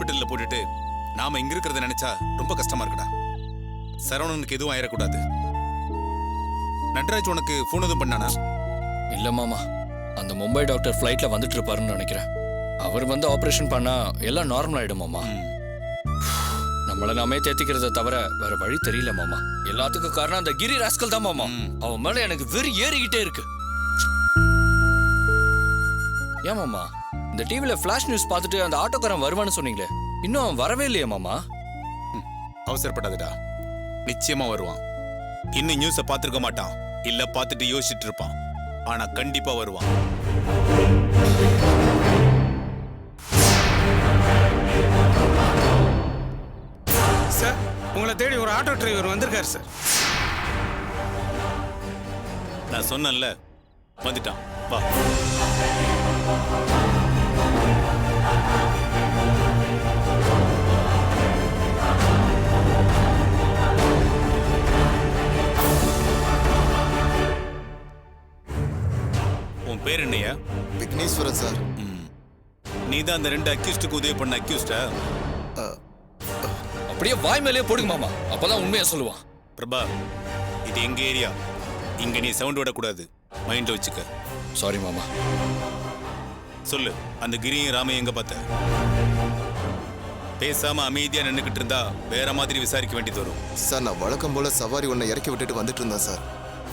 ஹாஸ்பிட்டல்ல போட்டுட்டு நாம இங்க இருக்கிறத நினைச்சா ரொம்ப கஷ்டமா இருக்குடா. சரவணனுக்கு எதுவும் ஆயிடக்கூடாது. நட்ராஜ் உனக்கு போன் எதுவும் பண்ணானா? இல்ல மாமா, அந்த மும்பை டாக்டர் ஃப்ளைட்ல வந்துட்டு இருப்பாருன்னு நினைக்கிறேன். அவர் வந்து ஆபரேஷன் பண்ணா எல்லாம் நார்மல் ஆயிடும் மாமா. நம்மள நாமே தேத்திக்கிறத தவிர வேற வழி தெரியல மாமா. எல்லாத்துக்கும் காரணம் அந்த கிரி ராஸ்கல் தான் மாமா. அவன் மேல எனக்கு வெறி ஏறிக்கிட்டே இருக்கு. ஏன் மாமா, இந்த டிவில ஃபிளாஷ் நியூஸ் பார்த்துட்டு அந்த ஆட்டோக்காரன் வருவான்னு சொன்னீங்களே, இன்னும் அவன் வரவே இல்லையே மாமா? அவசரப்படாதடா, நிச்சயமா வருவான். இன்னும் நியூஸ பார்த்திருக்க மாட்டான், இல்ல பார்த்துட்டு யோசிச்சுட்டு இருப்பான். ஆனா கண்டிப்பா வருவான். சார், உங்களை தேடி ஒரு ஆட்டோ டிரைவர் வந்திருக்காரு சார். நான் சொன்னேன்ல, வந்துட்டான். வா. உன் பேர் என்னையா? விக்னேஸ்வரன் சார். நீ தான் அந்த 2 அக்யூஸ்டுக்கு உதவி பண்ண அக்யூஸ்டா? அப்படியே வாய் மேலேயே போடுங்க மாமா, அப்பதான் உண்மையா சொல்லுவான். பிரபா, இது எங்க ஏரியா. இங்க நீ சவுண்ட் விடக்கூடாது, மைண்ட்ல வச்சுக்க. சாரி மாமா. சொல்லு, அந்த கிரியும் ராமையும் எங்க பார்த்த? பேசாம அமைதியா நின்னுக்கிட்டு இருந்தா வேற மாதிரி விசாரிக்க வேண்டியது வரும். சார், நான் வழக்கம் போல சவாரி ஒன்றை இறக்கி விட்டுட்டு வந்துட்டு இருந்தேன் சார்.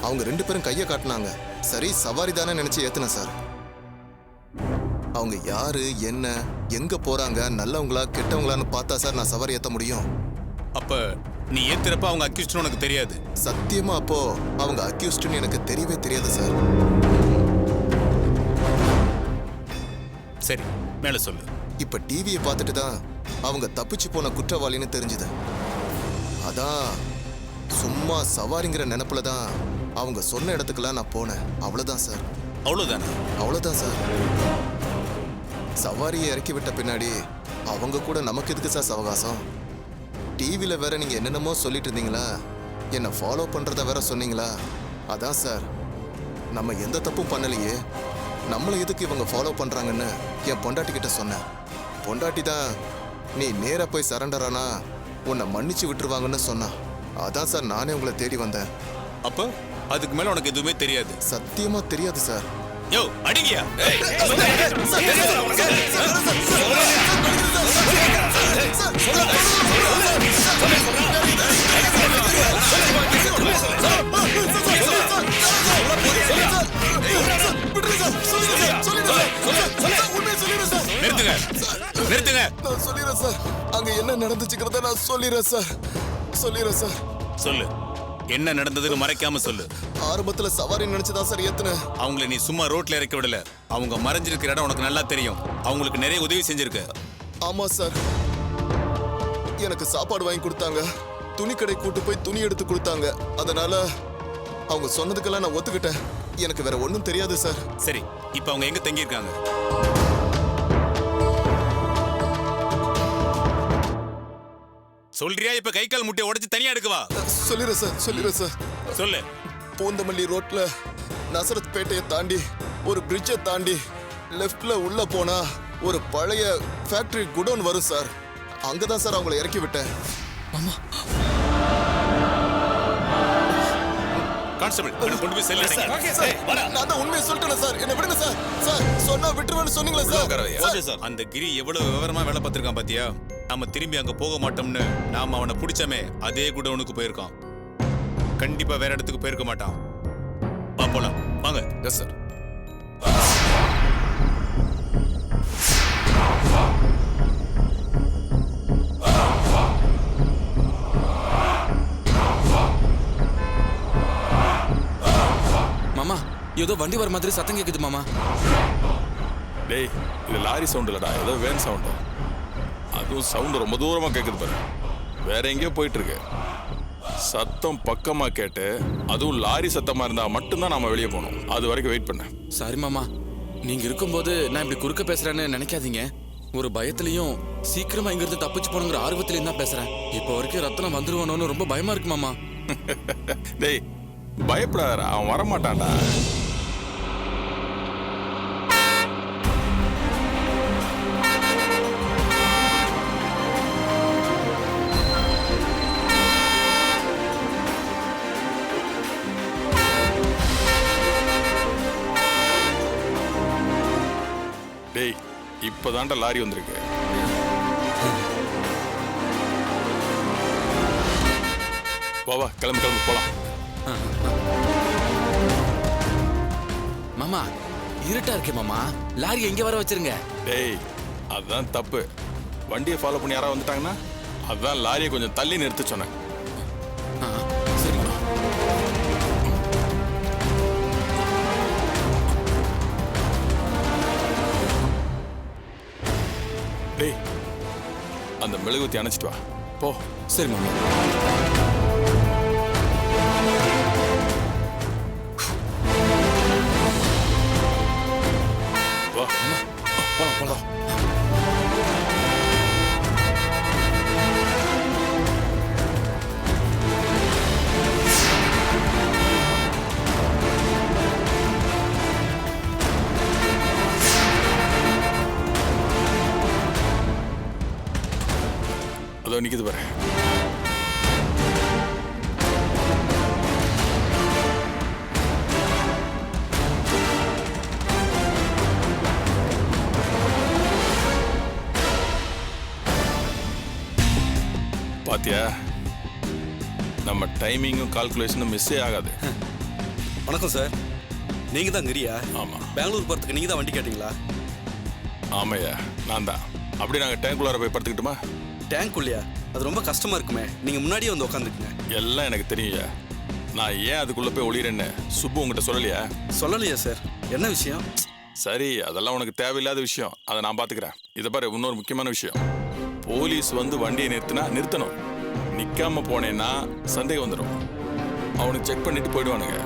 அவங்க 2 பேரும் கையை காட்டினாங்க. சரி, சவாரி தானே நினைச்சு ஏத்துனேன் சார். அவங்க யாரு, என்ன, எங்க போறாங்க, நல்லவங்களா கெட்டவங்களான்னு பார்த்தா சார் நான் சவாரி ஏத்த முடியும். அப்ப நீ ஏத்துறப்ப அவங்க அக்யூஸ்ட்னு உனக்கு தெரியாது? சத்தியமா அப்போ அவங்க அக்யூஸ்ட்னு எனக்கு தெரியவே தெரியாது சார். சரி, மேல சொல்லு. இப்ப டிவியை பார்த்துட்டு தான் அவங்க தப்பிச்சு போன குற்றவாளின்னு தெரிஞ்சுது. அதான் சும்மா சவாரிங்கிற நினைப்புல தான் அவங்க சொன்ன இடத்துக்கெல்லாம் நான் போனேன். அவ்வளவுதான் சார். அவ்வளவுதானே? அவ்வளவுதான் சார். சவாரியை இறக்கி விட்ட பின்னாடி அவங்க கூட நமக்கு எதுக்கு சார் சவகாசம்? டிவியில வேற நீங்க என்னென்னமோ சொல்லிட்டு இருந்தீங்களா, என்ன ஃபாலோ பண்றத வேற சொன்னீங்களா. அதான் சார், நம்ம எந்த தப்பும் பண்ணலையே, நம்மளை எதுக்கு இவங்க ஃபாலோ பண்றாங்கன்னு என் பொண்டாட்டி கிட்ட சொன்னேன். பொண்டாட்டி தான் நீ நேரா போய் சரண்டர் ஆனா உன்னை மன்னிச்சு விட்டுருவாங்கன்னு சொன்னா. அதான் சார் நானே உங்களை தேடி வந்தேன். அப்ப அதுக்கு மேல உனக்கு எதுவுமே தெரியாது? சத்தியமா தெரியாது சார். யோ, அடிங்கயா. நிறுத்துங்க. நான் சொல்லிடுறேன் சார். அங்க என்ன நடந்துச்சுக்கிறத நான் சொல்லிடுறேன் சார். சொல்லிடுறேன் சார். சொல்லு, என்ன நடந்ததுன்னு மறைக்காம சொல்லு. ஆரம்பத்துல சவாரி நினைச்சுதான் சார் ஏத்துனேன். அவங்களை நீ சும்மா ரோட்ல இறக்க விடல. அவங்க மறைஞ்சிருக்கிற இடம் உனக்கு நல்லா தெரியும். அவங்களுக்கு நிறைய உதவி செஞ்சிருக்க. ஆமா சார். எனக்கு சாப்பாடு வாங்கி கொடுத்தாங்க, துணி கடை கூட்டு போய் துணி எடுத்து கொடுத்தாங்க. அதனால அவங்க சொன்னதுக்கெல்லாம் நான் ஒத்துக்கிட்டேன். எனக்கு வேற ஒண்ணும் தெரியாது சார். சரி, இப்ப அவங்க எங்க தங்கி இருக்காங்க? சொல்றியா? இப்ப கை கால் முட்டையை உடைச்சு தனியா எடுக்கவா? சொல்லிடுறேன் சார். சொல்லிடுறேன் சார். சொல்லு. பூந்தமல்லி ரோட்ல நசரத் பேட்டையை தாண்டி ஒரு பிரிட்ஜை தாண்டி லெஃப்ட்ல உள்ள போனா ஒரு பழைய ஃபேக்டரி குடோன் வரும் சார். அங்கதான் சார் அவங்களை இறக்கி விட்டேன். கான்ஸ்டபிள், கொண்டு போய் செல்ல நான் தான் உண்மையை சொல்லிட்டேன் சார். என்ன விடுங்க சார். சார், சொன்னா விட்டுருவேன்னு சொன்னீங்களா சார்? அந்த கிரி எவ்வளவு விவரமா வேலை பார்த்திருக்கான் பாத்தியா? நாம திரும்பி அங்க போக மாட்டோம்னு நாம அவனை பிடிச்சமே அதே குடோனுக்கு போயிருக்கான். கண்டிப்பா வேற இடத்துக்கு போயிருக்க மாட்டான். வா போலாம். வாங்க. Yes sir. மாமா, ஏதோ வண்டி வர மாதிரி சத்தம் கேக்குது மாமா. டேய், இது லாரி சவுண்ட் இல்லடா, ஏதோ வேன் சவுண்டு. அதுவும் சவுண்டு ரொம்ப தூரமா கேக்குது பாரு. வேற எங்கேயோ போயிட்டு இருக்கு. சத்தம் பக்கமா கேட்டு அதுவும் லாரி சத்தமா இருந்தா மட்டும்தான் நாம வெளியே போகணும். அது வரைக்கும் வெயிட் பண்ண. சாரி மாமா, நீங்க இருக்கும்போது நான் இப்படி குறுக்க பேசுறேன்னு நினைக்காதீங்க. ஒரு பயத்திலையும் சீக்கிரமா இங்கிருந்து தப்பிச்சு போனுங்கிற ஆர்வத்திலையும் தான் பேசுறேன். இப்போ வரைக்கும் ரத்தனம் வந்துருவானோன்னு ரொம்ப பயமா இருக்கு மாமா. டேய், பயப்படாதடா, அவன் வரமாட்டான்டா. இப்போதான்டா லாரி வந்திருக்கு. வா கிளம்பு கிளம்பு போலாம். மாமா இருட்டா இருக்கே மாமா, லாரி எங்க வர வச்சிருங்க. டேய் அதுதான் தப்பு. வண்டியை ஃபாலோ பண்ணி யாராவது வந்துட்டாங்கன்னா அதான் லாரியை கொஞ்சம் தள்ளி நிறுத்த சொன்னேன். ஆ, சரி மாமா. டேய் அந்த மெழுகுவத்தி அணைச்சிட்டு வா போ. சரி மாமா. வா போலாம் போலாம். அதோ நிக்குது பாரு. பாத்தியா நம்ம டைமிங்கும் கால்குலேஷனும் மிஸ்ஸே ஆகாது. வணக்கம் சார், நீங்க தான் கிரியா? ஆமா பெங்களூர் போறதுக்கு நீங்க தான் வண்டி கேட்டீங்களா? ஆமையா நான் தான். அப்படி நாங்கள் டேங்க்குள்ளார போய் படுத்துக்கிட்டுமா? டேங்க் இல்லையா? அது ரொம்ப கஷ்டமா இருக்குமே, நீங்க முன்னாடியே வந்து உட்காந்துக்குங்க. எல்லாம் எனக்கு தெரியும்யா. நான் ஏன் அதுக்குள்ள போய் ஒளிறேன்னு சுப்பு உங்ககிட்ட சொல்லலையா? சொல்லலையா சார்? என்ன விஷயம்? சரி அதெல்லாம் உனக்கு தேவையில்லாத விஷயம், அதை நான் பாத்துக்கிறேன். இதை பாரு, இன்னொரு முக்கியமான விஷயம். போலீஸ் வந்து வண்டியை நிறுத்தினா நிறுத்தணும். நிக்காம போனேன்னா சந்தேகம் வந்துடும். அவனுக்கு செக் பண்ணிட்டு போயிடுவானுங்க.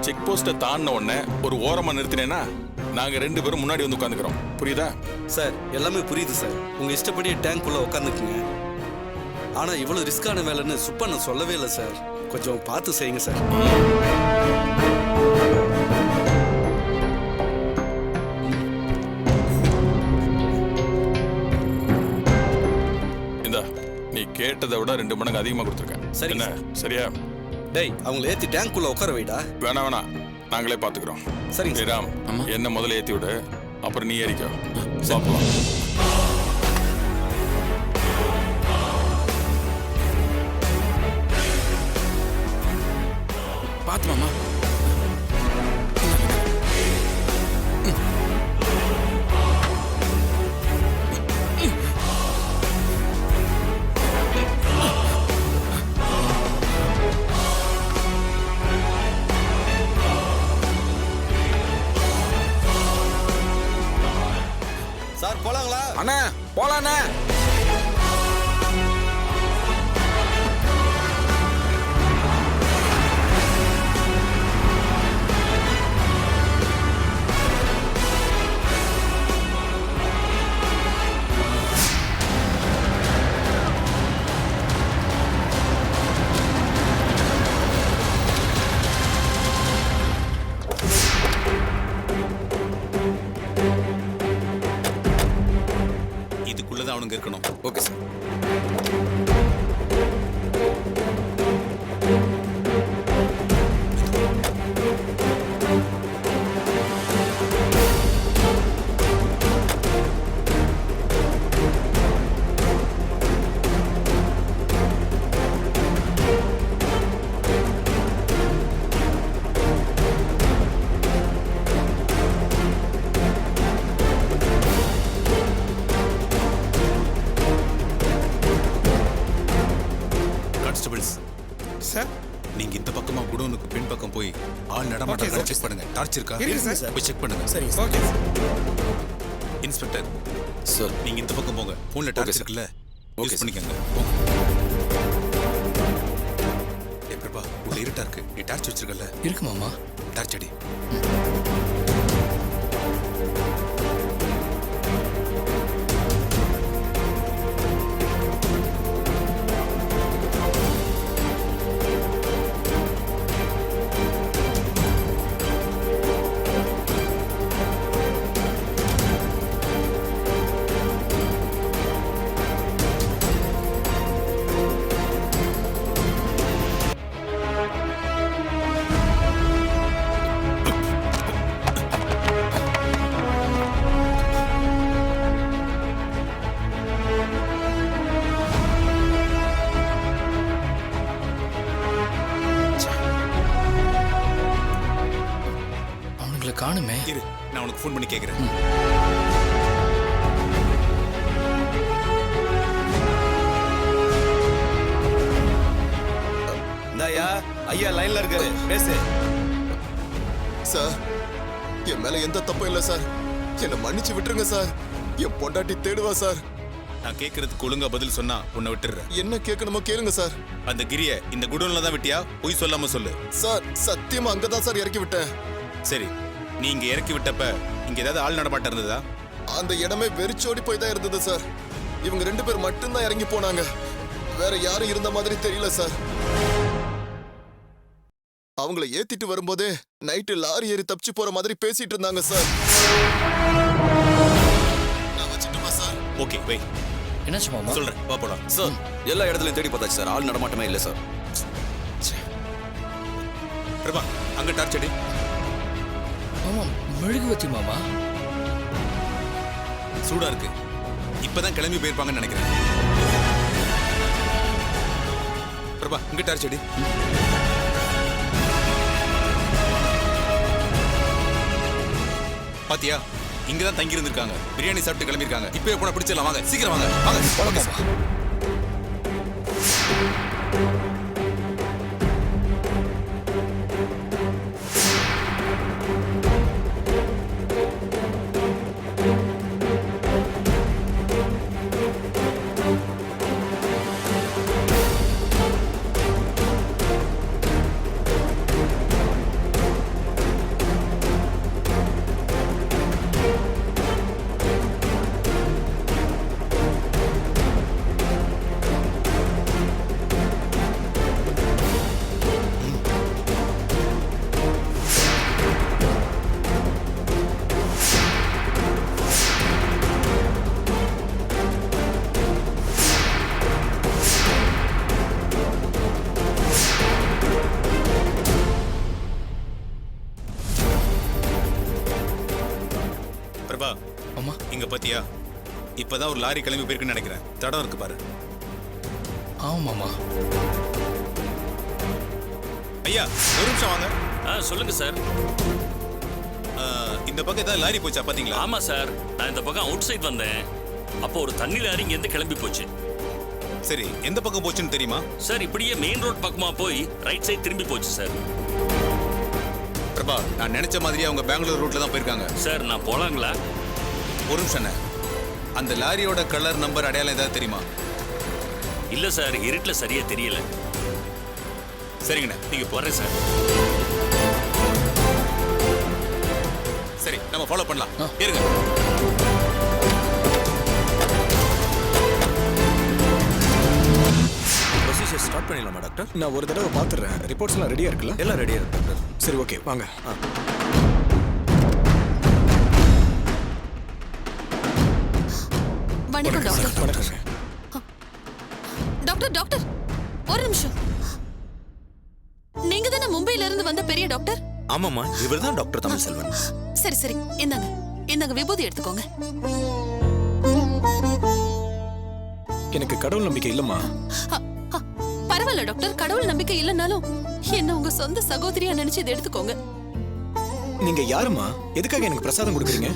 செக் போஸ்ட்டை தாண்டின உடனே ஒரு ஓரமா நிறுத்தினேன்னா நாங்க 2 பேரும் முன்னாடி வந்து உட்காந்துக்கிறோம். புரியுதா? சார் எல்லாமே புரியுது சார், உங்க இஷ்டப்படி டேங்க் உள்ள உட்காந்துக்குங்க. ஆனா இவ்வளவு ரிஸ்கான வேலைன்னு சுப்பா நான் சொல்லவே இல்லை சார். கொஞ்சம் பார்த்து செய்யுங்க சார். இந்தா நீ கேட்டதை விட 2 மடங்கு அதிகமா கொடுத்துருக்கேன். சரிங்க என்ன சார். சரியா? டேய் அவங்களை ஏத்தி டேங்க் உள்ள உட்கார வைடா. வேணாம் வேணாம், நாங்களே பாத்துக்கிறோம். சரிங்க சார். ராம் ஆமா. என்ன முதல்ல ஏத்தி விடு, அப்புறம் நீ ஏறிக்கோ. சாப்பிடலாம். பாத்து மாமா. சார் போலாங்களா? அண்ணா போலாண்ணா. இதுக்குள்ளதான் அவனுங்க இருக்கணும். Okay sir. கான்ஸ்டபிள்ஸ் சார் நீங்க இந்த பக்கமா குடோனுக்கு பின் பக்கம் போய் ஆள் நடமாட்டம் செக் பண்ணுங்க. டார்ச் இருக்கா? இருக்கு சார். போய் செக் பண்ணுங்க. சரி ஓகே சார். இன்ஸ்பெக்டர் சார் நீங்க இந்த பக்கம் போங்க. போன்ல டார்ச் சார். இருக்குல்ல, ஓகே யூஸ் சார். பண்ணிக்கங்க. போங்க. ஏய் பிரபா, உள்ள இருட்டா இருக்கு. நீ டார்ச் வச்சிருக்கல, இருக்கு மாமா. டார்ச் அடி. இரு, நான் உனக்கு ஃபோன் பண்ணி கேட்குறேன். இந்தாயா ஐயா லைன்ல இருக்காரு, பேசு. சார், என் மேல எந்த தப்பும் இல்லை சார். என்னை மன்னிச்சு விட்டுருங்க சார். என் பொண்டாட்டி தேடுவா சார். நான் கேட்கறதுக்கு ஒழுங்கா பதில் சொன்னா உன்னை விட்டுடுறேன். என்ன கேட்கணுமோ கேளுங்க சார். அந்த கிரிய இந்த குடோன்ல தான் விட்டியா? பொய் சொல்லாம சொல்லு. சார், சத்தியமா அங்கதான் சார் இறக்கி விட்டேன். சரி, நீ இங்க இறக்கி விட்டப்ப இங்க ஏதாவது ஆள் நடமாட்டம் இருந்ததா? அந்த இடமே வெறிச்சோடி போய் தான் இருந்தது சார். இவங்க 2 பேர் மட்டும்தான் இறங்கி போனாங்க. வேற யாரும் இருந்த மாதிரி தெரியல சார். அவங்கள ஏத்திட்டு வரும்போதே நைட்டு லாரி ஏறி தப்பிச்சு போற மாதிரி பேசிட்டு இருந்தாங்க சார். நான் வச்சுட்டுமா சார்? ஓகே, வை. என்னாச்சு மாமா? சொல்றேன், வா போலாம். சார் எல்லா இடத்துலயும் தேடி பார்த்தாச்சு சார், ஆள் நடமாட்டமே இல்லை சார். பிரபா, அங்க டார்ச் அடி. மாமா, மெழுகுவத்தி மாமா. சூடா இருக்கு. இப்பதான் கிளம்பி போயிருப்பாங்கன்னு நினைக்கிறேன். பிரபா, இங்க டார்ச் அடி. பாத்தியா, இங்கதான் தங்கி இருந்திருக்காங்க. பிரியாணி சாப்பிட்டு கிளம்பிருக்காங்க. இப்பவே போனா பிடிச்சிடலாம். வாங்க, சீக்கிரம் வாங்க. வாங்க. பிரபா, மாமா, இங்க பாத்தியா, இப்பதான் ஒரு லாரி கிளம்பி போயிருக்குன்னு நினைக்கிறேன். தடம் இருக்கு பாரு. ஆமா மாமா. ஐயா, ஒரு நிமிஷம் வாங்க. சொல்லுங்க சார். இந்த பக்கம் ஏதாவது லாரி போச்சா பாத்தீங்களா? ஆமா சார், நான் இந்த பக்கம் அவுட் சைட் வந்தேன். அப்போ ஒரு தண்ணி லாரி இங்கேருந்து கிளம்பி போச்சு. சரி, எந்த பக்கம் போச்சுன்னு தெரியுமா? சார் இப்படியே மெயின் ரோட் பக்கமா போய் ரைட் சைடு திரும்பி போச்சு சார். பிரபா, நான் நினைச்ச மாதிரியே அவங்க பெங்களூர் ரூட்ல தான் போயிருக்காங்க. சார் நான் போலாங்களா? ஒரு நிமிஷம். அந்த லாரியோட கலர், நம்பர், அடையாளம் ஏதாவது தெரியுமா? இல்ல சார், இருட்டுல சரியா தெரியல. சரிங்கண்ணா, நீங்க போறேன் சார். சரி, நம்ம ஃபாலோ பண்ணலாம். இருங்க. ப்ரொசீஜர் ஸ்டார்ட் பண்ணிடலாமா டாக்டர்? நான் ஒரு தடவை பார்த்துறேன். ரிப்போர்ட்ஸ் எல்லாம் ரெடியா இருக்குல்ல? எல்லாம் ரெடியா இருக்கு டாக்டர். சரி, ஓகே, வாங்க. வணக்கம் டாக்டர். வணக்கங்க. டாக்டர் டாக்டர், ஒரு நிமிஷம். நீங்க தானே மும்பைல இருந்து வந்த பெரிய டாக்டர்? ஆமாம்மா, இவர் தான் டாக்டர் தமிழ்செல்வன். சரி சரி, இந்தாங்க இந்தாங்க விபூதி எடுத்துக்கோங்க. எனக்கு கடவுள் நம்பிக்கை இல்லம்மா. அ, அ, பரவாயில்ல டாக்டர், கடவுள் நம்பிக்கை இல்லைன்னாலும் என்ன உங்க சொந்த சகோதரியா நினைச்சு இதை எடுத்துக்கோங்க. நீங்க யாருமா? எதுக்காக எனக்கு பிரசாதம் கொடுக்குறீங்க?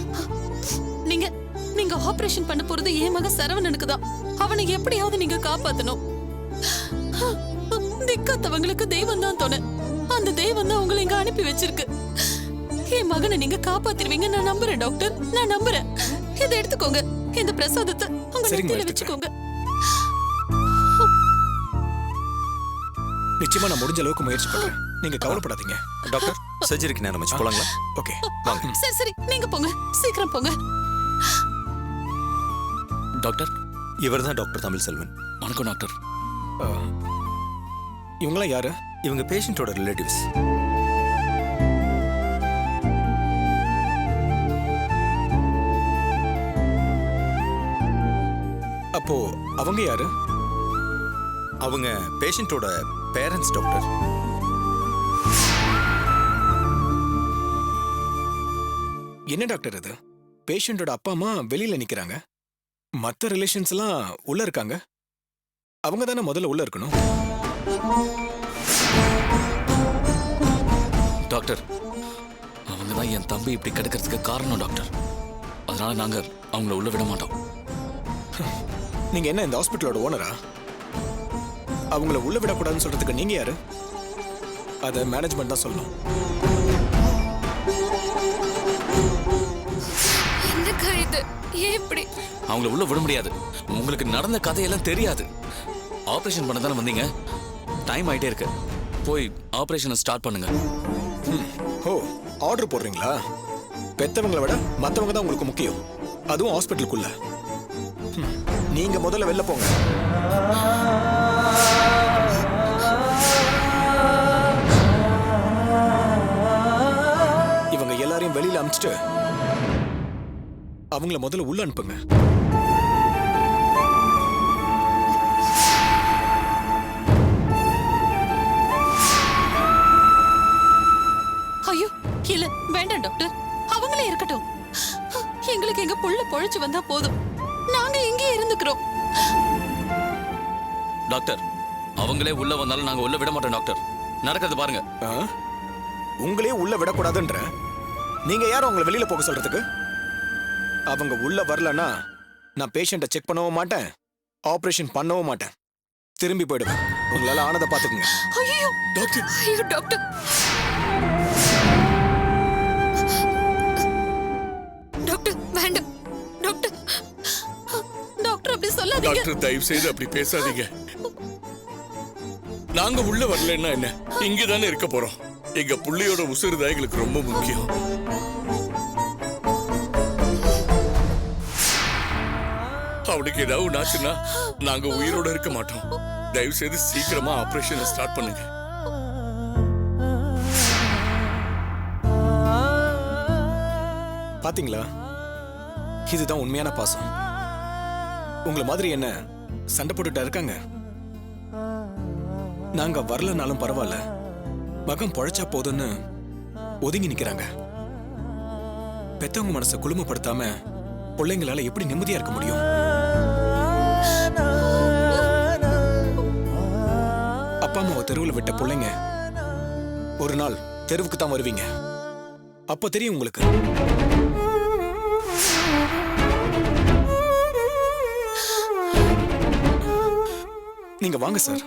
நீங்க நீங்க ஆபரேஷன் பண்ண போறது என் மகன் சரவணனுக்கு தான். அவனை எப்படியாவது நீங்க காப்பாத்தணும். திக்காத்தவங்களுக்கு தெய்வம் தான் துணை. அந்த தெய்வம் தான் உங்களை இங்க அனுப்பி வச்சிருக்கு. என் மகனை நீங்க காப்பாத்திருவீங்க, நான் நம்புறேன் டாக்டர், நான் நம்புறேன். இதை எடுத்துக்கோங்க, இந்த பிரசாதத்தை உங்க நெத்தியில வச்சுக்கோங்க. நிச்சயமா நான் முடிஞ்ச அளவுக்கு முயற்சி பண்றேன். நீங்க கவலைப்படாதீங்க. டாக்டர், சர்ஜரிக்கு நேரம் வச்சு போலாங்களா? ஓகே, வாங்க. சரி சரி, நீங்க போங்க, சீக்கிரம் போங்க. டாக்டர், இவர் தான் டாக்டர் தமிழ்செல்வன். வணக்கம் டாக்டர். இவங்களாம் யாரு? இவங்க பேஷண்டோட ரிலேட்டிவ்ஸ். அப்போ அவங்க யாரு? அவங்க பேஷண்டோட பேரண்ட்ஸ் டாக்டர். என்ன டாக்டர் இது? பேஷண்டோட அப்பா அம்மா வெளியில நிக்கிறாங்க, மற்ற ரிலேஷன்ஸ் எல்லாம் உள்ள இருக்காங்க. அவங்க தானே முதல்ல உள்ள இருக்கணும். டாக்டர், அவங்க தான் என் தம்பி இப்படி கிடக்கிறதுக்கு காரணம் டாக்டர். அதனால நாங்க அவங்கள உள்ள விட மாட்டோம். நீங்க என்ன இந்த ஹாஸ்பிட்டலோட ஓனரா? அவங்கள உள்ள விடக்கூடாதுன்னு சொல்றதுக்கு நீங்க யாரு? அதை மேனேஜ்மெண்ட் தான் சொல்லணும். என்னக்கா இது? ஏன் இப்படி? அவங்கள உள்ள விட முடியாது. உங்களுக்கு நடந்த கதையெல்லாம் தெரியாது. ஆபரேஷன் பண்ண தானே வந்தீங்க. டைம் ஆயிட்டே இருக்கு. போய் ஆபரேஷனை ஸ்டார்ட் பண்ணுங்க. ஓ, ஆர்டர் போடுறீங்களா? பெத்தவங்களை விட மத்தவங்க தான் உங்களுக்கு முக்கியம், அதுவும் ஹாஸ்பிட்டலுக்குள்ள. நீங்க முதல்ல வெளில போங்க. இவங்க எல்லாரையும் வெளியில அனுப்பிச்சிட்டு அவங்கள முதல்ல உள்ள அனுப்புங்க. ஐயோ இல்ல, வேண்டாம் டாக்டர், அவங்களே இருக்கட்டும். எங்களுக்கு எங்க புள்ள பொழைச்சு வந்தா போதும், நாங்க இங்கே இருந்துக்கிறோம். டாக்டர், அவங்களே உள்ள வந்தாலும் நாங்க உள்ள விட மாட்டோம் டாக்டர். நடக்கிறது பாருங்க. உங்களே உள்ள விடக்கூடாதுன்ற நீங்க யாரும் அவங்களை வெளியில போக சொல்றதுக்கு? அவங்க உள்ள வரலன்னா நான் பேஷண்ட்டை செக் பண்ணவும் மாட்டேன், ஆபரேஷன் பண்ணவும் மாட்டேன், திரும்பி போயிடுவேன். உங்களால ஆனதை பாத்துக்குங்க. ஐயோ டாக்டர், ஐயோ டாக்டர், டாக்டர் வேண்டாம் டாக்டர், டாக்டர் அப்படி சொல்லாதீங்க. டாக்டர் தயவு செய்து அப்படி பேசாதீங்க. நாங்க உள்ள வரலன்னா என்ன, இங்க தானே இருக்க போறோம். எங்க புள்ளையோட உசுறு தான் எங்களுக்கு ரொம்ப முக்கியம். அவனுக்கு ஏதாவது ஆச்சுன்னா நாங்க உயிரோட இருக்க மாட்டோம். தயவு செய்து சீக்கிரமா ஆபரேஷனை ஸ்டார்ட் பண்ணுங்க. பாத்தீங்களா, இதுதான் உண்மையான பாசம். உங்களை மாதிரி என்ன சண்டை போட்டுட்டா இருக்காங்க? நாங்க வரலனாலும் பரவாயில்ல, மகன் பொழைச்சா போதுன்னு ஒதுங்கி நிக்கிறாங்க. பெத்தவங்க மனசை குளுமைப்படுத்தாம பிள்ளைங்களால எப்படி நிம்மதியா இருக்க முடியும்? அப்பா அம்மாவை தெருவில் விட்ட பிள்ளைங்க ஒரு நாள் தெருவுக்கு தான் வருவீங்க. அப்ப தெரியும் உங்களுக்கு. நீங்க வாங்க சார்.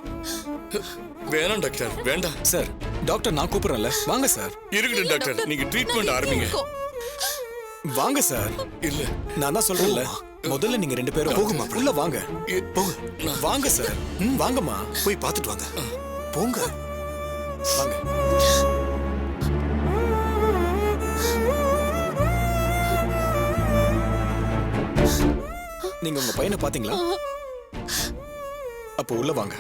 வேணாம் டாக்டர், வேண்டாம் சார். டாக்டர் நான் கூப்பிடுறேன்ல, வாங்க சார். இருக்கட்டும் டாக்டர், நீங்க ட்ரீட்மெண்ட் ஆரம்பிங்க. வாங்க சார். இல்ல நான் தான் சொல்றேன்ல, முதல்ல நீங்க 2 பேரும் போகுமா, உள்ள வாங்க. போங்க, வாங்க சார். வாங்கம்மா, போய் பார்த்துட்டு வாங்க. போங்க, வாங்க. நீங்க உங்க பையனை பாத்தீங்களா? அப்போ உள்ள வாங்க.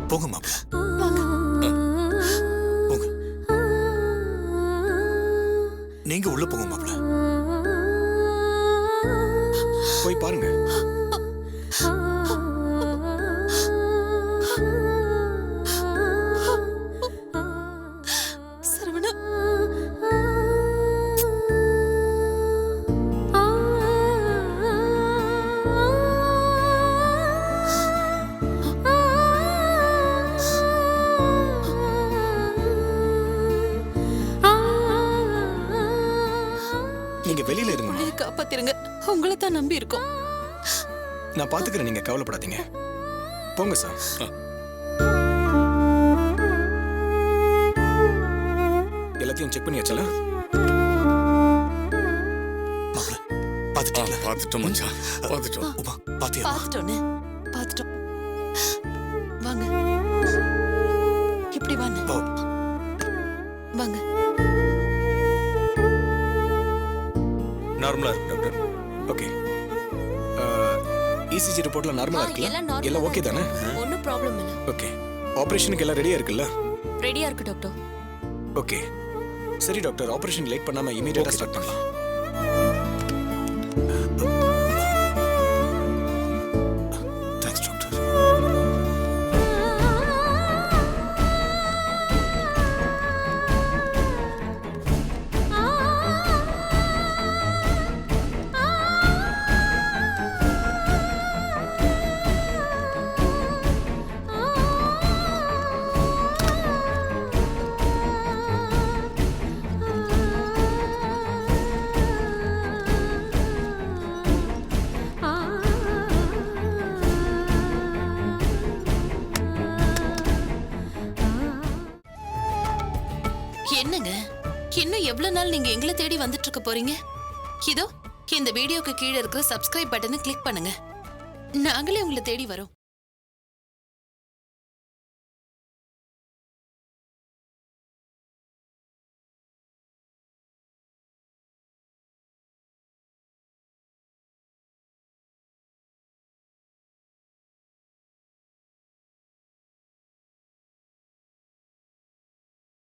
போங்க மாப்பிள்ள, போங்க. நீங்க உள்ள போங்க மாப்பிள்ள, போய் பாருங்க. சரவணா, நீங்க வெளியில இருங்க. புள்ளைய காப்பாத்திருங்க, உங்களை தான் நம்பி இருக்கோம். நான் பாத்துக்கிறேன், நீங்க கவலைப்படாதீங்க. போங்க சார். எல்லாத்தையும் செக் பண்ணியாச்சல? பார்த்துட்டோம் மச்சான், பார்த்துட்டோம். பாத்துட்டோன்னு பாத்துட்டோம். வாங்க, இப்படி வாங்க. வாங்க. நார்மலா இருக்கு டாக்டர். ஓகே. இசிஜி ரிப்போர்ட்ல நார்மலா இருக்குல்ல? எல்லாம் ஓகே தானே? ஒன்னும் ப்ராப்ளம் இல்ல. ஓகே. ஆபரேஷனுக்கு எல்லாம் ரெடியா இருக்குல்ல? ரெடியா இருக்கு டாக்டர். ஓகே. சரி டாக்டர், ஆபரேஷன் லேட் பண்ணாம இமிடியேட்டா ஸ்டார்ட் பண்ணலாம். Thanks doctor. எவ்வளவு நாள் நீங்க எங்களை தேடி வந்துட்டு இருக்க போறீங்க? இதோ இந்த வீடியோக்கு கீழே இருக்கிற சப்ஸ்கிரைப் பட்டனை கிளிக் பண்ணுங்க. நாங்களே உங்களை தேடி வரோம்.